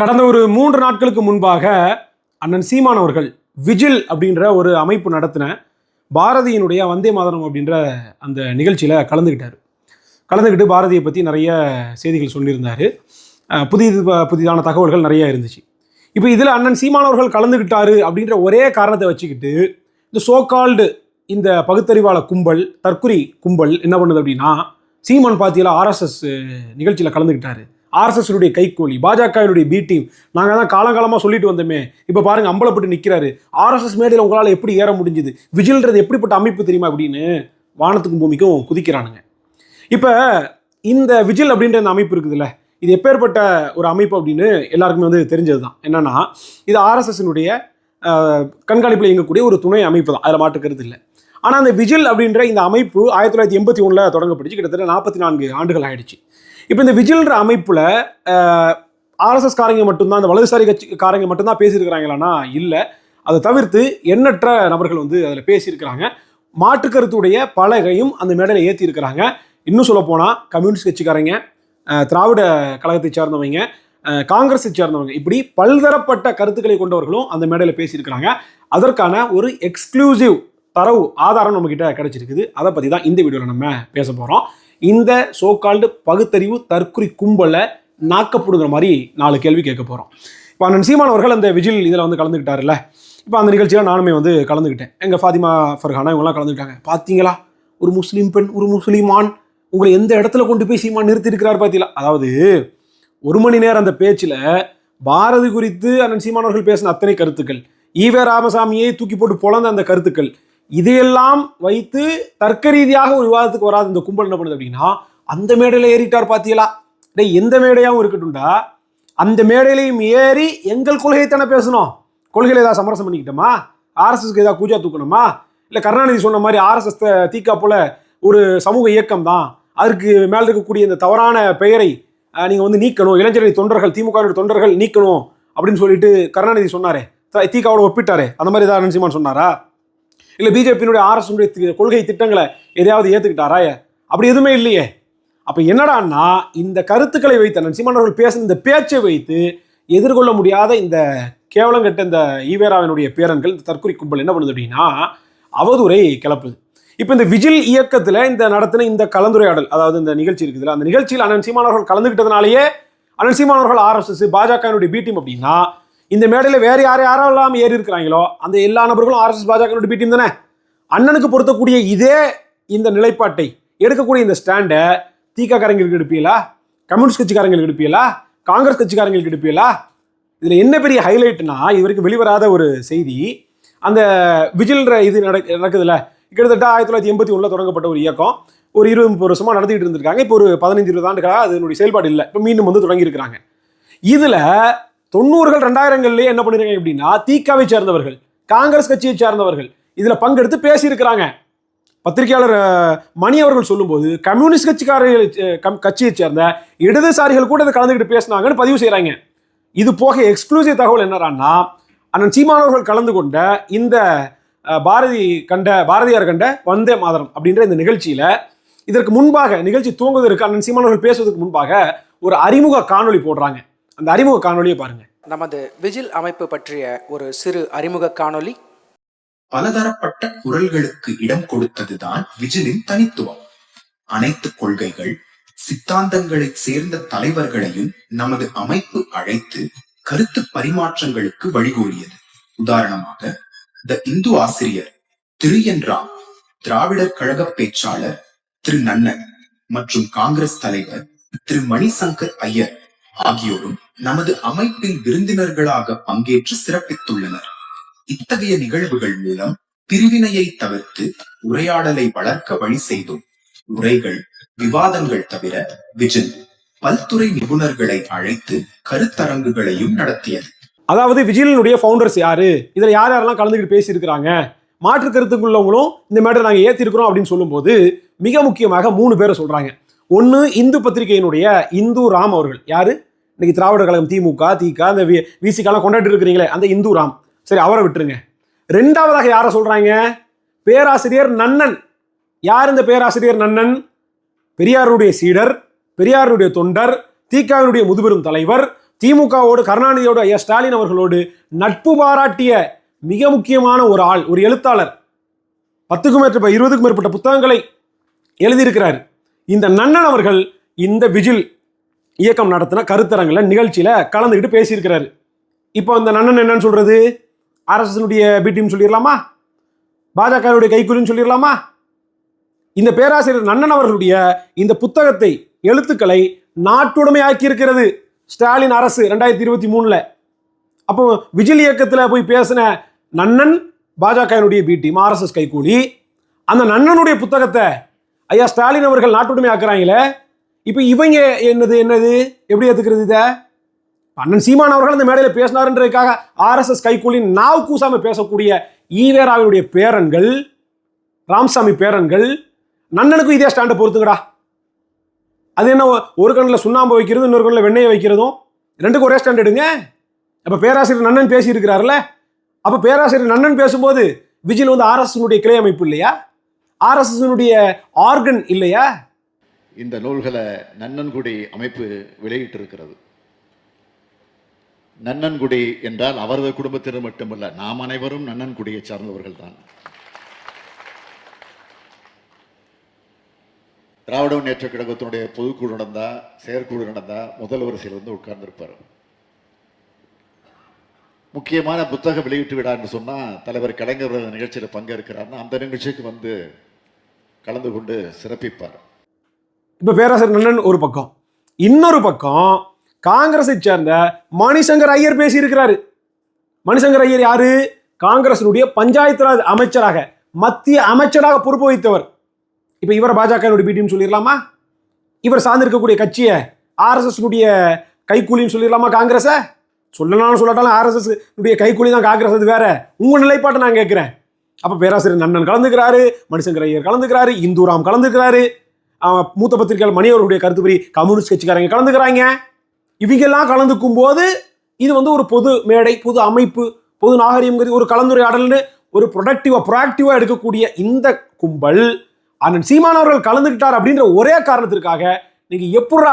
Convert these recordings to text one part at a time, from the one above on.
கடந்த ஒரு 3 நாட்களுக்கு முன்பாக அண்ணன் சீமான் அவர்கள் விஜில் அப்படின்ற ஒரு அமைப்பு நடத்தின பாரதியினுடைய வந்தே மாதரம் அப்படின்ற அந்த நிகழ்ச்சியில் கலந்துக்கிட்டு பாரதியை பற்றி நிறைய செய்திகள் சொல்லியிருந்தார். புதிதான தகவல்கள் நிறைய இருந்துச்சு. இப்போ இதில் அண்ணன் சீமான் அவர்கள் கலந்துக்கிட்டாரு அப்படின்ற ஒரே காரணத்தை வச்சுக்கிட்டு இந்த சோகால்டு இந்த பகுத்தறிவாள கும்பல், தற்குறி கும்பல் என்ன பண்ணுது அப்படின்னா, சீமான் பாத்தியில் ஆர்எஸ்எஸ் நிகழ்ச்சியில் கலந்துக்கிட்டாரு, ஆர்எஸ்எஸ்னுடைய கைகோலி, பாஜகவினுடைய பி டீம், நாங்கள் தான் காலங்காலமாக சொல்லிட்டு வந்தோமே, இப்போ பாருங்க அம்பலப்பட்டு நிற்கிறாரு, ஆர்எஸ்எஸ் மேடையில் உங்களால் எப்படி ஏற முடிஞ்சுது, விஜில்ன்றது எப்படிப்பட்ட அமைப்பு தெரியுமா அப்படின்னு வானத்துக்கும் பூமிக்கும் குதிக்கிறானுங்க. இப்போ இந்த விஜில் அப்படின்ற இந்த அமைப்பு இருக்குதுல்ல, இது எப்பேற்பட்ட ஒரு அமைப்பு அப்படின்னு எல்லாருக்குமே தெரிஞ்சது தான். என்னன்னா, இது ஆர்எஸ்எஸ்னுடைய கண்காணிப்பில் இயங்கக்கூடிய ஒரு துணை அமைப்பு தான், அதில் மாற்றுக்கிறது இல்லை. ஆனால் அந்த விஜில் அப்படின்ற இந்த அமைப்பு 1981 தொடங்கப்பட்டுச்சு, கிட்டத்தட்ட 44 ஆண்டுகள் ஆயிடுச்சு. இப்போ இந்த விஜில்ன்ற அமைப்பில் ஆர்எஸ்எஸ் காரங்க மட்டும்தான், அந்த வலதுசாரி கட்சிக்காரங்க மட்டும்தான் பேசியிருக்கிறாங்களான்னா இல்லை, அதை தவிர்த்து எண்ணற்ற நபர்கள் அதில் பேசியிருக்கிறாங்க. மாற்றுக்கருத்துடைய பலகையும் அந்த மேடையில் ஏற்றி இருக்கிறாங்க. இன்னும் சொல்ல போனால் கம்யூனிஸ்ட் கட்சிக்காரங்க, திராவிட கழகத்தை சேர்ந்தவங்க, காங்கிரஸை சேர்ந்தவங்க, இப்படி பல்தரப்பட்ட கருத்துக்களை கொண்டவர்களும் அந்த மேடையில் பேசியிருக்கிறாங்க. அதற்கான ஒரு எக்ஸ்க்ளூசிவ் தரவு ஆதாரம் நம்மக்கிட்ட கிடைச்சிருக்குது. அதை பற்றி தான் இந்த வீடியோவில் நம்ம பேச போகிறோம். இந்த சோகால்டு பகுத்தறிவு தற்குறி கும்பலை நாக்கப்படுங்கிற மாதிரி 4 கேள்வி கேட்க போகிறோம். இப்போ அண்ணன் சீமான் அவர்கள் அந்த விஜில் இதில் கலந்துக்கிட்டாருல்ல, இப்போ அந்த நிகழ்ச்சியில் நானுமே கலந்துக்கிட்டேன். எங்கள் ஃபாத்திமா ஃபர்ஹானா இவங்கெல்லாம் கலந்துக்கிட்டாங்க. பார்த்தீங்களா, ஒரு முஸ்லீம் பெண், ஒரு முஸ்லீமான் உங்களை எந்த இடத்துல கொண்டு போய் சீமான் நிறுத்தியிருக்கிறார் பார்த்தீங்களா. அதாவது 1 மணி நேரம் அந்த பேச்சில் பாரதி குறித்து அண்ணன் சீமான் அவர்கள் பேசின அத்தனை கருத்துக்கள், ஈவே ராமசாமியை தூக்கி போட்டு பொழந்த அந்த கருத்துக்கள், இதையெல்லாம் வைத்து தர்க்க ரீதியாக ஒரு விவாதத்துக்கு வராது இந்த கும்பல் என்ன பண்ணுது அப்படின்னா, அந்த மேடையில் ஏறிட்டார் பார்த்தீங்களா. எந்த மேடையாகவும் இருக்கட்டும்டா, அந்த மேடையிலையும் ஏறி எங்கள் கொள்கையை தானே பேசணும், கொள்கையில் ஏதாவது சமரசம் பண்ணிக்கிட்டோமா, ஆர்எஸ்எஸ்க்கு ஏதாவது கூஜா தூக்கணுமா, இல்லை கருணாநிதி சொன்ன மாதிரி ஆர்எஸ்எஸ் தீக்கா போல ஒரு சமூக இயக்கம் தான், அதற்கு மேலே இருக்கக்கூடிய இந்த தவறான பெயரை நீங்கள் நீக்கணும், இளைஞரணி தொண்டர்கள், திமுக தொண்டர்கள் நீக்கணும் அப்படின்னு சொல்லிட்டு கருணாநிதி சொன்னாரே, தீகாவோட ஒப்பிட்டாரே, அந்த மாதிரி ஏதாவது அண்ணன் சீமான் சொன்னாரா? இல்லை பிஜேபியினுடைய ஆர்எஸ்னுடைய கொள்கை திட்டங்களை எதையாவது ஏற்றுக்கிட்டாரா? அப்படி எதுவுமே இல்லையே. அப்போ என்னடான்னா, இந்த கருத்துக்களை வைத்து அண்ணன் சீமான் அவர்கள் பேசின இந்த பேச்சை வைத்து எதிர்கொள்ள முடியாத இந்த கேவலங்கட்ட இந்த ஈவேராவினுடைய பேரன்கள், இந்த தற்குறி கும்பல் என்ன பண்ணுது அப்படின்னா, அவதூறை கிளப்புது. இப்போ இந்த விஜில் இயக்கத்தில் இந்த நடத்தின இந்த கலந்துரையாடல், அதாவது இந்த நிகழ்ச்சி இருக்குதுல்ல, அந்த நிகழ்ச்சியில் அண்ணன் சீமான் அவர்கள் கலந்துக்கிட்டதுனாலேயே அண்ணன் சீமான் அவர்கள் ஆர்எஸ்எஸ் பாஜகவினுடைய பி டீம் அப்படின்னா, இந்த மேடையில் வேறு யாரெல்லாம் ஏறி இருக்கிறாங்களோ அந்த எல்லா நபர்களும் ஆர்எஸ்எஸ் பாஜகவினுடைய பி டீம் தானே. அண்ணனுக்கு பொருத்தக்கூடிய இதே இந்த நிலைப்பாட்டை எடுக்கக்கூடிய இந்த ஸ்டாண்டை திக காரங்களுக்கு எடுப்பீங்களா, கம்யூனிஸ்ட் கட்சிக்காரங்களுக்கு எடுப்பீங்களா, காங்கிரஸ் கட்சிக்காரங்களுக்கு எடுப்பீங்களா? இதில் என்ன பெரிய ஹைலைட்னா, இது வரைக்கும் வெளிவராத ஒரு செய்தி, அந்த விஜில்ன்ற இது நடக்குதுல்ல, கிட்டத்தட்ட 1981 தொடங்கப்பட்ட ஒரு இயக்கம், ஒரு 20-30 வருஷமாக நடத்திட்டு இருந்திருக்காங்க. இப்போ ஒரு 15-20 ஆண்டுகளாக அதனுடைய செயல்பாடு இல்லை, இப்போ மீண்டும் தொடங்கியிருக்கிறாங்க. இதில் 90கள் 2000லேயே என்ன பண்ணிருக்காங்க அப்படின்னா, திகாவை சேர்ந்தவர்கள், காங்கிரஸ் கட்சியை சேர்ந்தவர்கள் இதில் பங்கெடுத்து பேசியிருக்கிறாங்க. பத்திரிகையாளர் மணி அவர்கள் சொல்லும்போது கம்யூனிஸ்ட் கட்சியை சேர்ந்த இடதுசாரிகள் கூட இதை கலந்துக்கிட்டு பேசினாங்கன்னு பதிவு செய்கிறாங்க. இது போக எக்ஸ்க்ளூசிவ் தகவல் என்னன்னா, அண்ணன் சீமான் அவர்கள் கலந்து கொண்ட இந்த பாரதியார் கண்ட வந்தே மாதரம் அப்படின்ற இந்த நிகழ்ச்சியில, இதற்கு முன்பாக நிகழ்ச்சி துவங்குவதற்கு அண்ணன் சீமான் அவர்கள் பேசுவதற்கு முன்பாக ஒரு அறிமுக காணொளி போடுறாங்க. அந்த அறிமுக காணொலியை பாருங்க. நமது விஜில் அமைப்பு பற்றிய ஒரு சிறு அறிமுக காணொலி. பலதரப்பட்ட குரல்களுக்கு இடம் கொடுத்ததுதான் விஜிலின் தனித்துவம். அனைத்து கொள்கைகள், சித்தாந்தங்களை சேர்ந்த தலைவர்களையும் நமது அமைப்பு அழைத்து கருத்து பரிமாற்றங்களுக்கு வழிகோலியது. உதாரணமாக, த இந்து ஆசிரியர் திரு என் ராம், திராவிடர் கழக பேச்சாளர் திரு நன்னன் மற்றும் காங்கிரஸ் தலைவர் திரு மணிசங்கர் ஐயர் ஆகியோரும் நமது அமைப்பில் விருந்தினர்களாக பங்கேற்று சிறப்பித்துள்ளனர். இத்தகைய நிகழ்வுகள் மூலம் பிரிவினையை தவிர்த்து உரையாடலை வளர்க்க வழி செய்தோம். உரைகள், விவாதங்கள் தவிர விஜில் பல்துறை நிபுணர்களை அழைத்து கருத்தரங்குகளையும் நடத்தியது. அதாவது விஜிலினுடைய ஃபவுண்டர்ஸ் யாரு, இதுல யாரெல்லாம் கலந்துக்கிட்டு பேசியிருக்கிறாங்க, மாற்று கருத்துக்குள்ளவங்களும் இந்த மேட்டரை நாங்கள் ஏற்றிருக்கிறோம் அப்படின்னு சொல்லும்போது மிக முக்கியமாக 3 பேரை சொல்றாங்க. ஒன்று, இந்து பத்திரிகையினுடைய இந்து ராம் அவர்கள். யாரு? இன்னைக்கு திராவிட கழகம், திமுக, திக, அந்த விசிகாலாம் கொண்டாடி இருக்கிறீங்களே அந்த இந்து ராம், சரி அவரை விட்டுருங்க. 2வதாக யாரை சொல்றாங்க? பேராசிரியர் நன்னன். யார் இந்த பேராசிரியர் நன்னன்? பெரியாருடைய சீடர், பெரியாருடைய தொண்டர், திகாவினுடைய முதுபெரும் தலைவர், திமுகவோடு கருணாநிதியோடு ஐயா ஸ்டாலின் அவர்களோடு நட்பு பாராட்டிய மிக முக்கியமான ஒரு ஆள், ஒரு எழுத்தாளர். 20க்கும் மேற்பட்ட புத்தகங்களை எழுதியிருக்கிறார். இந்த நன்னன் அவர்கள் இந்த விஜில் இயக்கம் நடத்தின கருத்தரங்கில் நிகழ்ச்சியில கலந்துக்கிட்டு பேசியிருக்கிறாரு. இப்போ இந்த நன்னன் என்னன்னு சொல்றது? ஆர்எஸ்எஸ்னுடைய பி டீம் சொல்லிடலாமா? பாஜகவுடைய கைக்கூலின்னு சொல்லிடலாமா? இந்த பேராசிரியர் நன்னன் அவர்களுடைய இந்த புத்தகத்தை, எழுத்துக்களை நாட்டுடைமை ஆக்கியிருக்கிறது ஸ்டாலின் அரசு 2023. அப்போ விஜில் இயக்கத்தில் போய் பேசின நன்னன் பாஜகவினுடைய பி டீம், ஆர்எஸ்எஸ் கைக்கூலி. அந்த நன்னனுடைய புத்தகத்தை ஐயா ஸ்டாலின் அவர்கள் நாட்டுடைமை ஆக்குறாங்களே, இப்போ இவங்க என்னது எப்படி ஏத்துக்கிறது? இதை அண்ணன் சீமான் அவர்கள் அந்த மேடையில் பேசினாருன்றதுக்காக ஆர்எஸ்எஸ் கைக்கூலின் நாவு கூசாம பேசக்கூடிய ஈவேராவினுடைய பேரன்கள், ராமசாமி பேரன்கள் நன்னனுக்கும் இதே ஸ்டாண்டை பொறுத்துங்கடா. அது என்ன, ஒரு கண்ணில் சுண்ணாம்பு வைக்கிறது, இன்னொரு கண்ணில் வெண்ணெயை வைக்கிறதும், ரெண்டுக்கும் ஒரே ஸ்டாண்ட் எடுங்க. அப்போ பேராசிரியர் நன்னன் பேசி இருக்கிறாருல்ல, அப்போ பேராசிரியர் நன்னன் பேசும்போது விஜில் வந்து ஆர்எஸ்எஸ்னுடைய கிளை அமைப்பு இல்லையா? ஆர்எஸ்எஸ்னுடைய ஆர்கன் இல்லையா? இந்த நூல்களை நன்னன்குடி அமைப்பு வெளியிட்டிருக்கிறது. நன்னன்குடி என்றால் அவரது குடும்பத்தினர் மட்டுமல்ல, நாம் அனைவரும் நன்னன்குடியை சார்ந்தவர்கள் தான். திராவிட முன்னேற்ற கழகத்தினுடைய பொதுக்குழு நடந்தா, செயற்குழு நடந்தா முதல் வரிசையில் வந்து உட்கார்ந்திருப்பார். முக்கியமான புத்தக வெளியீட்டு விழா என்று சொன்னா தலைவர் கலைஞர் நிகழ்ச்சியில் பங்கேற்கிறார்னா அந்த நிகழ்ச்சிக்கு வந்து கலந்து கொண்டு சிறப்பிப்பார். இப்ப பேராசிரியர் நன்னன் ஒரு பக்கம், இன்னொரு பக்கம் காங்கிரஸை சேர்ந்த மணிசங்கர் ஐயர் பேசி இருக்கிறாரு. மணிசங்கர் ஐயர் யாரு? காங்கிரசினுடைய பஞ்சாயத்து ராஜ் அமைச்சராக, மத்திய அமைச்சராக பொறுப்பு வைத்தவர். இப்ப இவரை பாஜகவினுடைய பி டீம் சொல்லிடலாமா? இவர் சார்ந்திருக்கக்கூடிய கட்சியை ஆர்எஸ்எஸ் கைக்கூலின்னு சொல்லிடலாமா? காங்கிரஸை சொல்லலாம் சொல்லட்டாலும் ஆர்எஸ்எஸ் கைக்கூலி தான் காங்கிரஸ், அது வேற. உங்க நிலைப்பாட்டை நான் கேட்கிறேன். அப்ப பேராசிரியர் நன்னன் கலந்துக்கிறாரு, மணிசங்கர் ஐயர் கலந்துக்கிறாரு, இந்துராம் கலந்துக்கிறாரு, மூத்த பத்திரிகையாளர் மணி அவர்களுடைய கருத்துப்படி கம்யூனிஸ்ட் கட்சிக்காரங்க கலந்துக்கிறாங்க. இவங்கெல்லாம் கலந்துக்கும் போது இது வந்து ஒரு பொது மேடை, பொது அமைப்பு, பொது நாகரிகம், ஒரு கலந்துரையாடல்னு ஒரு ப்ரொஆக்டிவா எடுக்கக்கூடிய இந்த கும்பல் அண்ணன் சீமான் அவர்கள் கலந்துக்கிட்டார் அப்படின்ற ஒரே காரணத்திற்காக நீங்க எப்படி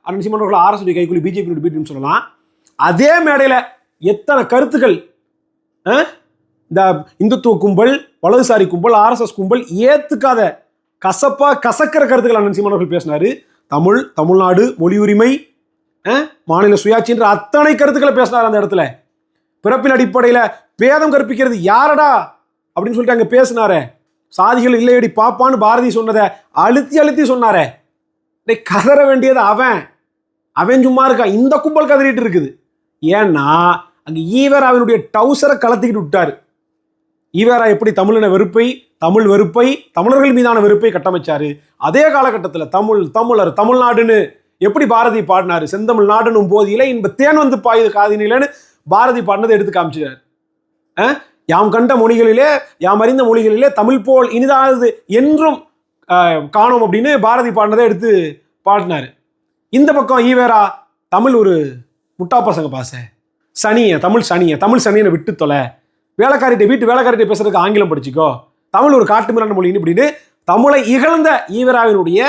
அண்ணன் சீமான் அவர்கள் ஆர்எஸ்எஸ் கைக்கூலி பிஜேபி பி சொல்லலாம்? அதே மேடையில எத்தனை கருத்துக்கள் இந்த இந்துத்துவ கும்பல், வலதுசாரி கும்பல், ஆர்எஸ்எஸ் கும்பல் ஏத்துக்காத கசக்கிற கருத்துக்கள் அண்ணன் சீமான் அவர்கள் பேசினாரு. தமிழ்நாடு, மொழி உரிமை, மாநில சுயாட்சின்ற அத்தனை கருத்துக்களை பேசினார். அந்த இடத்துல பிறப்பின் அடிப்படையில பேதம் கற்பிக்கிறது யாரடா அப்படின்னு சொல்லிட்டு அங்க பேசினாரே. சாதிகள் இல்லையடி பாப்பான்னு பாரதி சொன்னதை அழுத்தி சொன்னாரே. கதற வேண்டியது அவன் சும்மா இருக்கான். இந்த கும்பல் கதறிட்டு இருக்குது. ஏன்னா அங்க ஈவேராவினுடைய டவுசரை கலத்திக்கிட்டு விட்டாரு. ஈவேரா எப்படி தமிழின வெறுப்பை, தமிழ் வெறுப்பை, தமிழர்கள் மீதான வெறுப்பை கட்டமைச்சாரு, அதே காலகட்டத்தில் தமிழர், தமிழ்நாடுன்னு எப்படி பாரதி பாடினாரு. செந்தமிழ் நாடுன்னு போதியில இன்ப தேன் வந்து பாயுது காதினிலன்னு பாரதி பாடினதை எடுத்து காமிச்சார். யாம் கண்ட மொழிகளிலே, யாம் அறிந்த மொழிகளிலே தமிழ் போல் இனிதாவது என்றும் காணோம் அப்படின்னு பாரதி பாடினதை எடுத்து பாடினாரு. இந்த பக்கம் ஈவேரா தமிழ் ஒரு முட்டா பசங்க பாச, தமிழ் சனியை விட்டு தொலை, வீட்டு வேலைக்காரிட்ட பேசுறதுக்கு ஆங்கிலம் படிச்சுக்கோ, தமிழ் ஒரு காட்டு மிரான மொழின்னு இப்படின்னு தமிழை இகழ்ந்த ஈவேராவினுடைய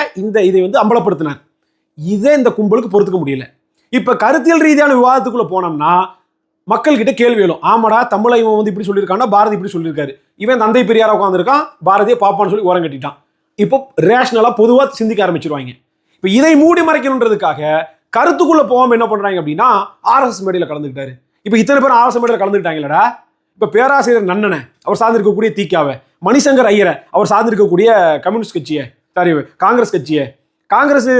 இதை வந்து அம்பலப்படுத்தினார். இதே இந்த கும்பலுக்கு பொறுத்துக்க முடியல. இப்ப கருத்தியல் ரீதியான விவாதத்துக்குள்ள போனோம்னா மக்கள்கிட்ட கேள்வி எழும். ஆமாடா, தமிழை இவன் வந்து இப்படி சொல்லியிருக்கான்னா பாரதி இப்படி சொல்லியிருக்காரு, இவன் தந்தை பெரியாரா உட்காந்துருக்கான், பாரதியை பாப்பான்னு சொல்லி ஓரம் கட்டிட்டான். இப்போ ரேஷனலா பொதுவா சிந்திக்க ஆரம்பிச்சிருவாங்க. இப்ப இதை மூடி மறைக்கணுன்றதுக்காக கருத்துக்குள்ள போகாம என்ன பண்றாங்க அப்படின்னா ஆர்எஸ்எஸ் மேடையில கலந்துக்கிட்டாரு. இப்ப இத்தனை பேர் ஆர்எஸ்எஸ் மேடையில கலந்துக்கிட்டாங்களடா. இப்ப பேராசிரியர் நன்னனை அவர் சார்ந்திருக்கக்கூடிய தீக்காவை, மணிசங்கர் ஐயரை அவர் சார்ந்திருக்கக்கூடிய கம்யூனிஸ்ட் கட்சியை, சாரி காங்கிரஸ் கட்சியை, காங்கிரஸ்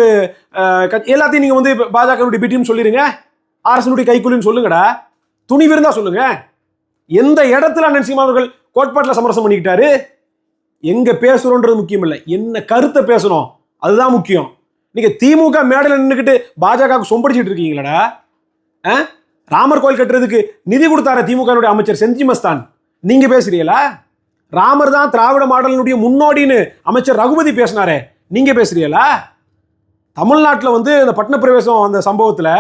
எல்லாத்தையும் நீங்க வந்து பாஜகவுடைய பிடிஎம் சொல்லிருங்க, ஆர்எஸ்எஸ் கைக்கூலின்னு சொல்லுங்கடா. துணிவு இருந்தா சொல்லுங்க. எந்த இடத்துல அண்ணன் சீமான் அவர்கள் கோட்பாட்டில் சமரசம் பண்ணிக்கிட்டாரு? எங்க பேசுறோன்றது முக்கியம் இல்லை, என்ன கருத்தை பேசணும் அதுதான் முக்கியம். நீங்க திமுக மேடையில் நின்றுக்கிட்டு பாஜக சொம்படிச்சிட்டு இருக்கீங்களடா. ராமர் கோயில் கட்டுறதுக்கு நிதி கொடுத்தார திமுக அமைச்சர் செஞ்சி மஸ்தான், நீங்க பேசுறீங்களா? ராமர் தான் திராவிட மாடலினுடைய முன்னோடின்னு அமைச்சர் ரகுபதி பேசினாரே, நீங்க பேசுறீங்களா? தமிழ்நாட்டில் வந்து இந்த பட்டண பிரவேசம் அந்த சம்பவத்தில்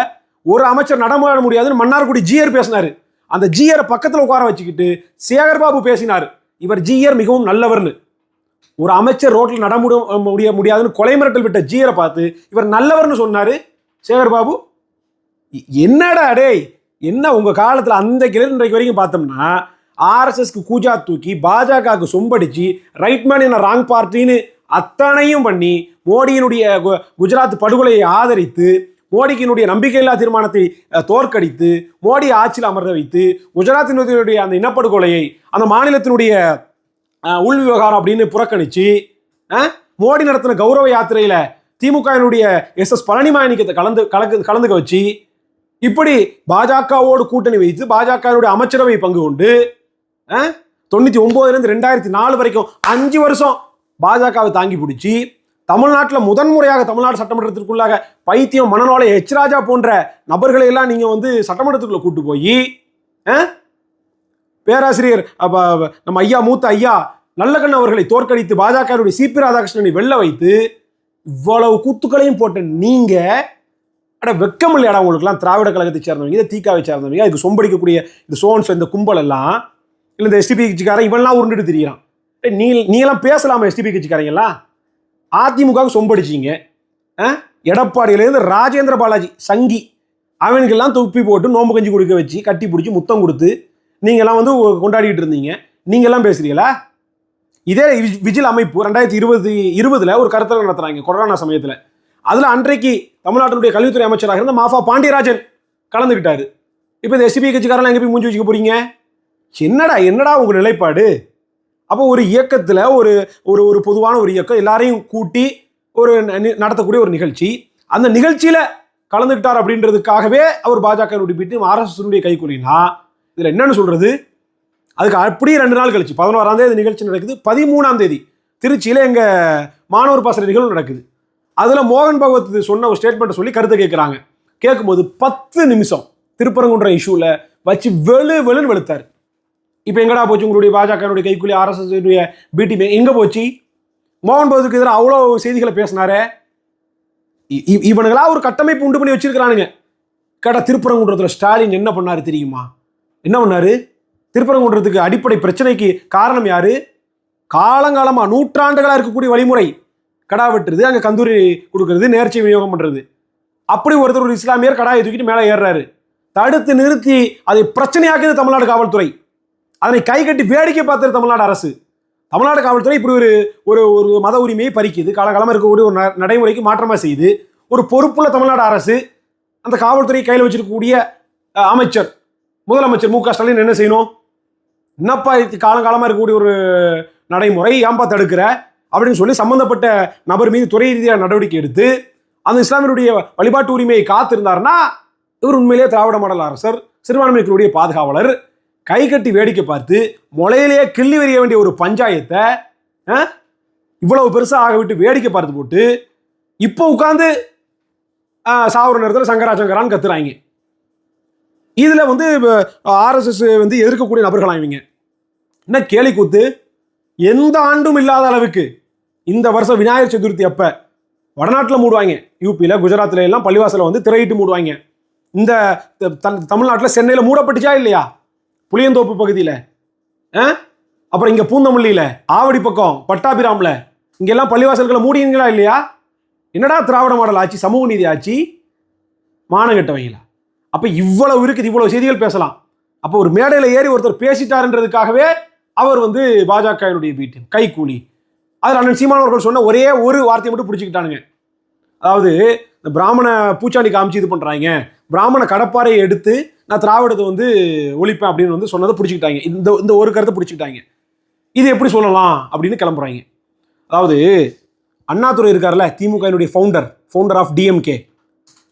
ஒரு அமைச்சர் நடமாட முடியாதுன்னு மன்னார்குடி ஜிஆர் பேசினாரு. அந்த ஜிஆர் பக்கத்தில் உட்கார வச்சுக்கிட்டு சேகர்பாபு பேசினார், இவர் ஜிஆர் மிகவும் நல்லவர்னு. ஒரு அமைச்சர் ரோட்டில் முடியாதுன்னு கொலை மிரட்டல் விட்ட ஜிஆரை பார்த்து இவர் நல்லவர்னு சொன்னாரு சேகர்பாபு. என்னடா டேய், என்ன உங்க காலத்துல அந்த கிளர் இன்றைக்கு வரைக்கும் பார்த்தோம்னா ஆர்எஸ்எஸ்க்கு கூஜா தூக்கி பாஜகவுக்கு சொம்படிச்சு ரைட் மேன் என்ன ராங் பார்ட்டின்னு அத்தனையும் பண்ணி மோடியினுடைய குஜராத் படுகொலையை ஆதரித்து மோடிக்கினுடைய நம்பிக்கையில்லா தீர்மானத்தை தோற்கடித்து மோடி ஆட்சியில் அமர்ந்த வைத்து குஜராத்தினுடைய அந்த இனப்படுகொலையை அந்த மாநிலத்தினுடைய உள் விவகாரம் அப்படின்னு புறக்கணிச்சு மோடி நடத்தின கௌரவ யாத்திரையில திமுகவினுடைய எஸ் பழனிமாணிக்கத்தை கலந்துக்க வச்சு இப்படி பாஜகவோடு கூட்டணி வைத்து பாஜகவுடைய அமைச்சரவை பங்கு கொண்டு 99 2004 வரைக்கும் 5 வருஷம் பாஜகவை தாங்கி பிடிச்சி தமிழ்நாட்டில் முதன்முறையாக தமிழ்நாடு சட்டமன்றத்திற்குள்ளாக பைத்தியம் மனநோலை எச் ராஜா போன்ற நபர்களை எல்லாம் நீங்க வந்து சட்டமன்றத்துக்குள்ள கூட்டு போய் பேராசிரியர் நம்ம ஐயா மூத்த ஐயா நல்லகண்ண அவர்களை தோற்கடித்து பாஜகவுடைய சிபி ராதாகிருஷ்ணனை வெல்ல வைத்து இவ்வளவு கூத்துக்களையும் போட்ட நீங்க வெக்கம் இல்லையாடா உங்களுக்குலாம் திராவிட கழகத்தை சேர்ந்தவங்க இதை தீக்காவை சேர்ந்தவங்க இதுக்கு சொம்படிக்கக்கூடிய இந்த சோன்ஸ் இந்த கும்பல் எல்லாம் இல்லை இந்த எஸ்டிபி கட்சிக்காரன் இவெல்லாம் உருண்டுட்டு திரியிறான். நீங்களாம் பேசலாமா எஸ்டிபி கட்சிக்காரங்கெல்லாம்? அதிமுகவுக்கு சொம்படிச்சிங்க, எடப்பாடியிலேருந்து ராஜேந்திர பாலாஜி சங்கி அவனுக்கெல்லாம் தொப்பி போட்டு நோம்பு கஞ்சி கொடுக்க வச்சு கட்டி பிடிச்சி முத்தம் கொடுத்து நீங்கள்லாம் வந்து கொண்டாடிட்டு இருந்தீங்க. நீங்கள்லாம் பேசுறீங்களா? இதே விஜில் அமைப்பு 2020 ஒரு கருத்தரங்கு நடத்துறாங்க கொரோனா சமயத்தில். அதில் அன்றைக்கு தமிழ்நாட்டினுடைய கல்வித்துறை அமைச்சராக இருந்த மாஃபா பாண்டியராஜன் கலந்துக்கிட்டாரு. இப்போ இந்த எஸ்டிபி கட்சிக்காரெல்லாம் எங்கே போய் மூஞ்சி வச்சுக்க போறீங்க? என்னடா உங்க நிலைப்பாடு? அப்போ ஒரு இயக்கத்தில் ஒரு ஒரு ஒரு பொதுவான ஒரு இயக்கம் எல்லாரையும் கூட்டி ஒரு நடத்தக்கூடிய ஒரு நிகழ்ச்சி, அந்த நிகழ்ச்சியில் கலந்துக்கிட்டார் அப்படின்றதுக்காகவே அவர் பாஜக பிட்டு ஆர்எஸ்எஸ் கைக்கூலினா இதில் என்னன்னு சொல்றது? அதுக்கு அப்படியே 2 நாள் கழிச்சு 11ஆம் தேதி நிகழ்ச்சி நடக்குது, 13ஆம் தேதி திருச்சியில் எங்கள் மாணவர் பாசறை நிகழ்வு நடக்குது. அதில் மோகன் பகவத் சொன்ன ஒரு ஸ்டேட்மெண்ட்டை சொல்லி கருத்தை கேட்குறாங்க. கேட்கும்போது 10 நிமிஷம் திருப்பரங்குன்ற இஷ்யூவில் வச்சு வெளுன்னு வெளுத்தார். இப்போ எங்கடா போச்சு உங்களுடைய பாஜகனுடைய கைக்கூலி ஆர்எஸ்எஸ் பிடி எங்கே போச்சு? மோகன் பகவத்துக்கு எதிராக அவ்வளோ செய்திகளை பேசினாரே. இவனுங்களா ஒரு கட்டமைப்பு உண்டு பண்ணி வச்சிருக்கிறானுங்க. கேட்டால் திருப்பரங்குன்றத்தில் ஸ்டாலின் என்ன பண்ணாரு தெரியுமா? என்ன பண்ணாரு? திருப்பரங்குன்றத்துக்கு அடிப்படை பிரச்சனைக்கு காரணம் யாரு? காலங்காலமாக நூற்றாண்டுகளாக இருக்கக்கூடிய வழிமுறை, கடா வெட்டுறது, அங்கே கந்தூரி கொடுக்கறது, நேர்ச்சி விநியோகம் பண்ணுறது. அப்படி ஒருத்தர் ஒரு இஸ்லாமியர் கடாயை தூக்கிட்டு மேலே ஏறுறாரு. தடுத்து நிறுத்தி அதை பிரச்சனையாக்குது தமிழ்நாடு காவல்துறை. அதனை கை கட்டி வேடிக்கை பார்த்தது தமிழ்நாடு அரசு. தமிழ்நாடு காவல்துறை இப்படி ஒரு ஒரு மத உரிமையை பறிக்குது, காலகாலமாக இருக்கக்கூடிய ஒரு நடைமுறைக்கு மாற்றமாக செய்து ஒரு பொறுப்புள்ள தமிழ்நாடு அரசு அந்த காவல்துறை கையில் வச்சிருக்கக்கூடிய அமைச்சர் முதலமைச்சர் மு க ஸ்டாலின் என்ன செய்யணும்? என்னப்பா காலங்காலமாக இருக்கக்கூடிய ஒரு நடைமுறை ஏன்பா தடுக்கிற அப்படின்னு சொல்லி சம்பந்தப்பட்ட நபர் மீது துறை ரீதியாக நடவடிக்கை எடுத்து அந்த இஸ்லாமியருடைய வழிபாட்டு உரிமையை காத்திருந்தாருன்னா இவர் உண்மையிலேயே திராவிட மாடல் அரசர், சிறுபான்மையினருடைய பாதுகாவலர். கை கட்டி வேடிக்கை பார்த்து முளையிலேயே கிள்ளி வரிய வேண்டிய ஒரு பஞ்சாயத்தை இவ்வளவு பெருசாக ஆக விட்டு வேடிக்கை பார்த்து போட்டு இப்போ உட்காந்து சாவர நேரத்தில் சங்கராச்சங்கரான்னு கத்துறாங்க. இதில் வந்து ஆர்எஸ்எஸ் வந்து எதிர்க்கக்கூடிய நபர்கள் இவங்க. என்ன கேலி கூத்து! எந்த ஆண்டும் இல்லாத அளவுக்கு இந்த வருஷம் விநாயகர் சதுர்த்தி அப்போ வடநாட்டில் மூடுவாங்க, யூபியில் குஜராத்தில் எல்லாம் பள்ளிவாசலை வந்து திரையிட்டு மூடுவாங்க. இந்த தமிழ்நாட்டில் சென்னையில் மூடப்பட்டுச்சா இல்லையா? புளியந்தோப்பு பகுதியில், அப்புறம் இங்கே பூந்தமல்லியில், ஆவடி பக்கம் பட்டாபிராமில் இங்கெல்லாம் பள்ளிவாசல்களை மூடிங்களா இல்லையா? என்னடா திராவிட மாடல் ஆட்சி, சமூக நீதி ஆட்சி, மானங்கெட்டவங்களா? அப்போ இவ்வளவு இருக்குது, இவ்வளவு செய்திகள் பேசலாம். அப்போ ஒரு மேடையில் ஏறி ஒருத்தர் பேசிட்டாருன்றதுக்காகவே அவர் வந்து பாஜகவினுடைய பீட்டு கைக்கூலி. அதில் அண்ணன் சீமான் அவர்கள் சொன்ன ஒரே ஒரு வார்த்தையை மட்டும் பிடிச்சிக்கிட்டானுங்க. அதாவது இந்த பிராமண பூச்சாண்டி காமிச்சு இது பண்ணுறாங்க, பிராமண கடப்பாறையை எடுத்து நான் திராவிடத்தை வந்து ஒழிப்பேன் அப்படின்னு வந்து சொன்னதை பிடிச்சிக்கிட்டாங்க. இந்த ஒரு கருத்தை பிடிச்சிக்கிட்டாங்க. இது எப்படி சொல்லலாம் அப்படின்னு கிளம்புறாங்க. அதாவது அண்ணாதுரை இருக்கார்ல, திமுகவினுடைய ஃபவுண்டர் ஆஃப் டிஎம்கே.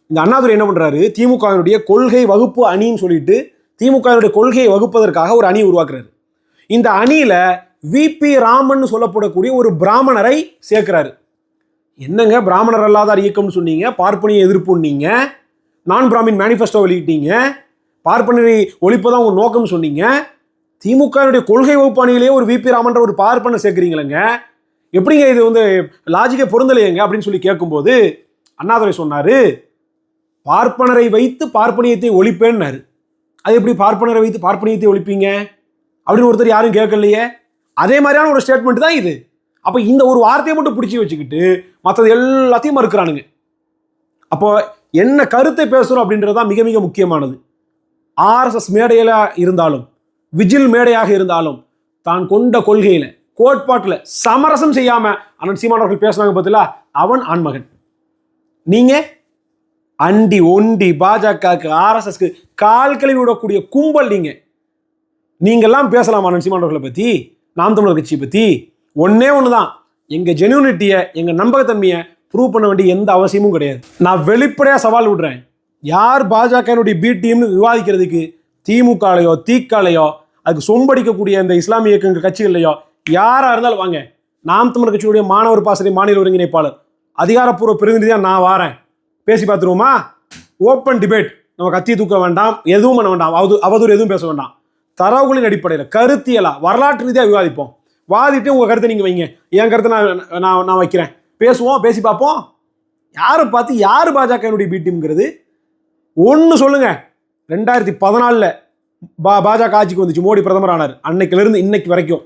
இந்த அண்ணாதுரை என்ன பண்ணுறாரு? திமுகவினுடைய கொள்கை வகுப்பு அணின்னு சொல்லிட்டு திமுகவினுடைய கொள்கையை வகுப்பதற்காக ஒரு அணி உருவாக்குறாரு. இந்த அணியில விபி ராமன் சொல்லப்படக்கூடிய ஒரு பிராமணரை சேர்க்கிறாரு. என்னங்க பிராமணர் அல்லாதார் இயக்கம்னு சொன்னீங்க, பார்ப்பனிய எதிர்ப்புன்னீங்க, நான் பிராமின் மேனிஃபெஸ்டோ வெளியிட்டீங்க, பார்ப்பனரை ஒழிப்பதான் உங்க நோக்கம்னு சொன்னீங்க. திமுகவினுடைய கொள்கை வகுப்பு அணியிலேயே ஒரு விபி ராமன்ற ஒரு பார்ப்பனை சேர்க்குறீங்களேங்க, எப்படிங்க இது வந்து லாஜிக்கே பொருந்தலையங்க அப்படின்னு சொல்லி கேட்கும்போது அண்ணாதுரை சொன்னாரு, பார்ப்பனரை வைத்து பார்ப்பனியத்தை ஒழிப்பேன்னாரு. அது எப்படி பார்ப்பனரை வைத்து பார்ப்பனியத்தை ஒழிப்பீங்க அப்படின்னு ஒருத்தர் யாரும் கேட்கலையே. அதே மாதிரியான ஒரு ஸ்டேட்மெண்ட் தான் இது. அப்போ இந்த ஒரு வார்த்தையை மட்டும் பிடிச்சி வச்சுக்கிட்டு மற்றது எல்லாத்தையும் மறுக்கிறானுங்க. அப்போ என்ன கருத்தை பேசுகிறோம் அப்படின்றது தான் மிக மிக முக்கியமானது. ஆர்எஸ்எஸ் மேடையில் இருந்தாலும் விஜில் மேடையாக இருந்தாலும் தான் கொண்ட கொள்கையில் கோட்பாட்டில் சமரசம் செய்யாமல் அண்ணன் சீமான் அவர்கள் பேசுனாங்க பார்த்தீங்களா, அவன் ஆண்மகன். நீங்கள் அண்டி ஒண்டி பாஜகவுக்கு ஆர்எஸ்எஸ்க்கு கால் கழுவி விடக்கூடிய கும்பல் நீங்கள்லாம் பேசலாம் அண்ணன் சீமான் அவர்களை பற்றி, நாம் தமிழர் கட்சியை பற்றி. ஒன்னே ஒன்று தான், எங்கள் ஜென்யூனிட்டியை எங்கள் நம்பகத்தன்மையை ப்ரூவ் பண்ண வேண்டிய எந்த அவசியமும் கிடையாது. நான் வெளிப்படையாக சவால் விடுறேன், யார் பாஜகனுடைய பி டீம்னு விவாதிக்கிறதுக்கு திமுகலையோ தீக்காலையோ அதுக்கு சொம்படிக்கக்கூடிய இந்த இஸ்லாமிய இயக்கங்கள் கட்சிகள்லையோ யாராக இருந்தாலும் வாங்க. நாம் தமிழர் கட்சியுடைய மாணவர் பாசறை மாநில ஒருங்கிணைப்பாளர் அதிகாரப்பூர்வ பிரதிநிதியாக நான் வாரேன், பேசி பார்த்துருவோமா? ஓப்பன் டிபேட், நம்ம கத்தி தூக்க வேண்டாம், எதுவும் பண்ண வேண்டாம், அவதூறு எதுவும் பேச வேண்டாம். தரவுகளின் அடிப்படையில் கருத்தியலா வரலாற்று ரீதியாக விவாதிப்போம். வாதிட்டு உங்கள் கருத்தை நீங்கள் வைங்க, என் கருத்தை நான் வைக்கிறேன், பேசுவோம், பேசி பார்ப்போம். யாரை பார்த்து யார் பாஜகனுடைய பி டீம்ங்கிறது ஒன்று சொல்லுங்க. 2014 பாஜக ஆட்சிக்கு வந்துச்சு, மோடி பிரதமர் ஆனார். அன்னைக்கிலிருந்து இன்னைக்கு வரைக்கும்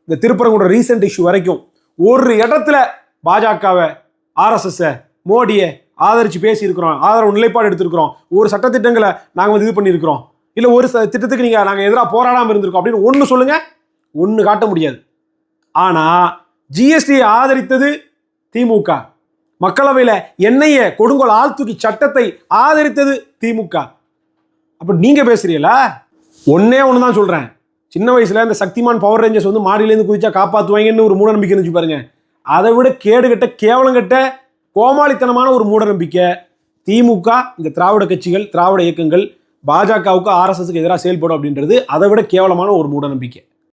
இந்த திருப்பரங்குன்ற ரீசெண்ட் இஷ்யூ வரைக்கும் ஒரு இடத்துல பாஜகவை ஆர்எஸ்எஸ் மோடியை ஆதரிச்சு பேசி இருக்கிறோம், ஆதரவு நிலைப்பாடு எடுத்திருக்கிறோம், ஒரு சட்டத்திட்டங்களை நாங்கள் இது பண்ணியிருக்கிறோம், இல்லை ஒரு திட்டத்துக்கு நாங்கள் எதிராக போராடாமல் இருந்திருக்கோம் அப்படின்னு ஒன்று சொல்லுங்க. ஒன்று காட்ட முடியாது. ஆனால் ஜிஎஸ்டியை ஆதரித்தது திமுக, மக்களவையில் எண்ணெயை கொடுங்கோல் ஆழ்தூக்கி சட்டத்தை ஆதரித்தது திமுக. அப்போ நீங்கள் பேசுறீங்களா? ஒன்னே ஒன்று தான் சொல்கிறேன், சின்ன வயசில் இந்த சக்திமான் பவர் ரேஞ்சர்ஸ் வந்து மாடியிலேருந்து குதிச்சா காப்பாற்றுவாங்கன்னு ஒரு மூடநம்பிக்கை இருந்துச்சு பாருங்க. அதை விட கேடுகட்ட கேவலங்கட்ட கோமாளித்தனமான ஒரு மூடநம்பிக்கை திமுக, இந்த திராவிட கட்சிகள், திராவிட இயக்கங்கள் பாஜகவுக்கு ஆர்எஸ்எஸ்க்கு எதிராக செயல்படும் அப்படின்றது அதை விட கேவலமான ஒரு மூடநம்பிக்கை.